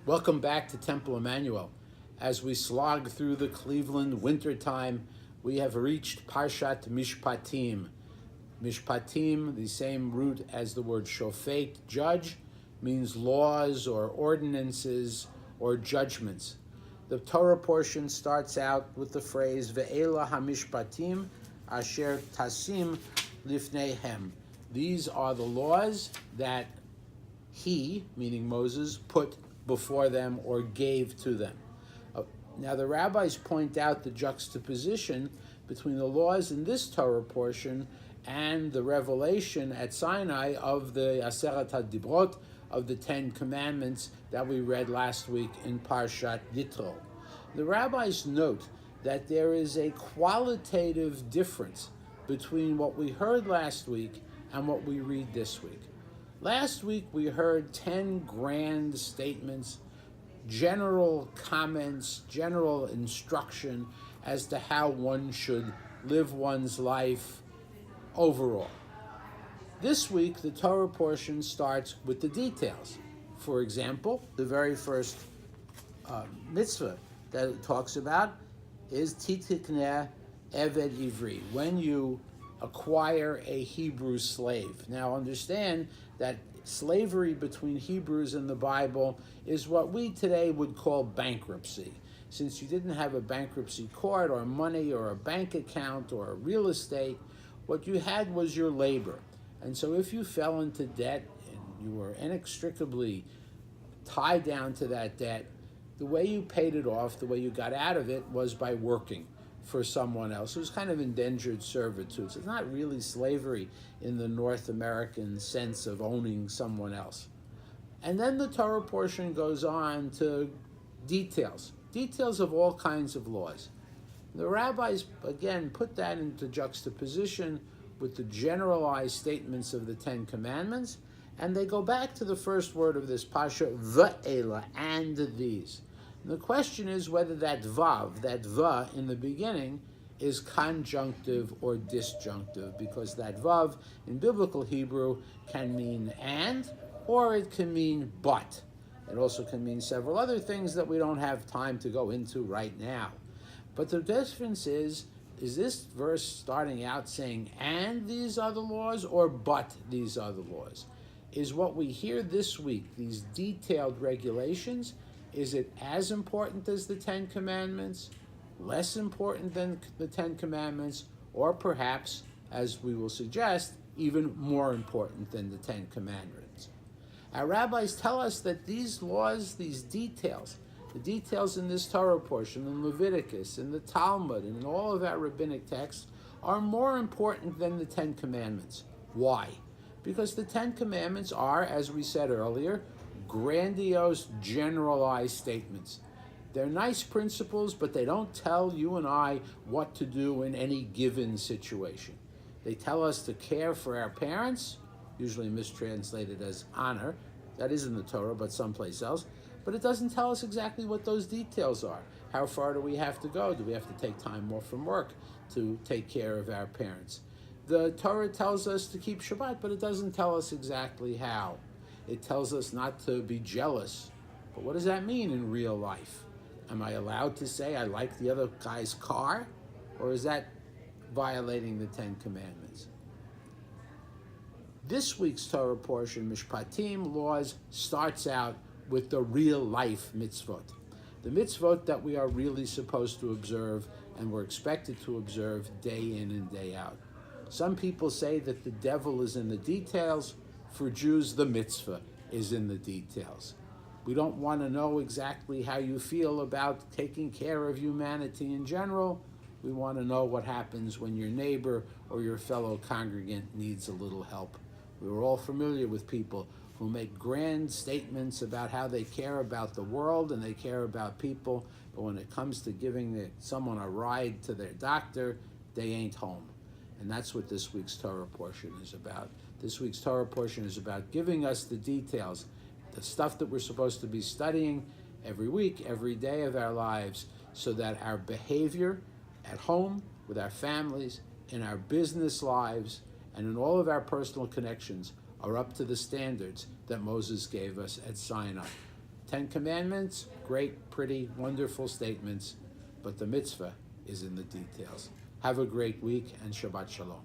Welcome back to Temple Emanu. As we slog through the Cleveland wintertime, we have reached Parshat Mishpatim. Mishpatim, the same root as the word shofet, judge, means laws or ordinances or judgments. The Torah portion starts out with the phrase Ve'ela hamishpatim asher tasim lifneihem. These are the laws that he, meaning Moses, put before them or gave to them. Now the rabbis point out the juxtaposition between the laws in this Torah portion and the revelation at Sinai of the Aseret HaDibrot, of the Ten Commandments that we read last week in Parshat Yitro. The rabbis note that there is a qualitative difference between what we heard last week and what we read this week. Last week we heard 10 grand statements, general comments, general instruction as to how one should live one's life overall. This week the Torah portion starts with the details. For example, the very first mitzvah that it talks about is titikneh eved ivri, when you acquire a Hebrew slave. Now understand that slavery between Hebrews in the Bible is what we today would call bankruptcy. Since you didn't have a bankruptcy court or money or a bank account or a real estate, what you had was your labor. And so if you fell into debt and you were inextricably tied down to that debt, the way you paid it off, the way you got out of it, was by working for someone else. It was kind of indentured servitude. So it's not really slavery in the North American sense of owning someone else. And then the Torah portion goes on to details of all kinds of laws. The rabbis, again, put that into juxtaposition with the generalized statements of the Ten Commandments, and they go back to the first word of this Pasha, Ve'ela, and these. And the question is whether that vav, that va in the beginning, is conjunctive or disjunctive, because that vav in biblical Hebrew can mean and, or it can mean but. It also can mean several other things that we don't have time to go into right now. But the difference is this verse starting out saying, and these are the laws, or but these are the laws? Is what we hear this week, these detailed regulations, is it as important as the Ten Commandments, less important than the Ten Commandments, or perhaps, as we will suggest, even more important than the Ten Commandments? Our rabbis tell us that these laws, these details, the details in this Torah portion, in Leviticus, in the Talmud, and in all of our rabbinic texts, are more important than the Ten Commandments. Why? Because the Ten Commandments are, as we said earlier, grandiose, generalized statements. They're nice principles, but they don't tell you and I what to do in any given situation. They tell us to care for our parents, usually mistranslated as honor. That is in the Torah, but someplace else. But it doesn't tell us exactly what those details are. How far do we have to go? Do we have to take time off from work to take care of our parents? The Torah tells us to keep Shabbat, but it doesn't tell us exactly how. It tells us not to be jealous. But what does that mean in real life? Am I allowed to say I like the other guy's car? Or is that violating the Ten Commandments? This week's Torah portion, Mishpatim, laws, starts out with the real life mitzvot. The mitzvot that we are really supposed to observe and we're expected to observe day in and day out. Some people say that the devil is in the details. For Jews, the mitzvah is in the details. We don't want to know exactly how you feel about taking care of humanity in general. We want to know what happens when your neighbor or your fellow congregant needs a little help. We're all familiar with people who make grand statements about how they care about the world and they care about people, but when it comes to giving someone a ride to their doctor, they ain't home. And that's what this week's Torah portion is about. This week's Torah portion is about giving us the details, the stuff that we're supposed to be studying every week, every day of our lives, so that our behavior at home, with our families, in our business lives, and in all of our personal connections are up to the standards that Moses gave us at Sinai. Ten Commandments, great, pretty, wonderful statements, but the mitzvah is in the details. Have a great week and Shabbat Shalom.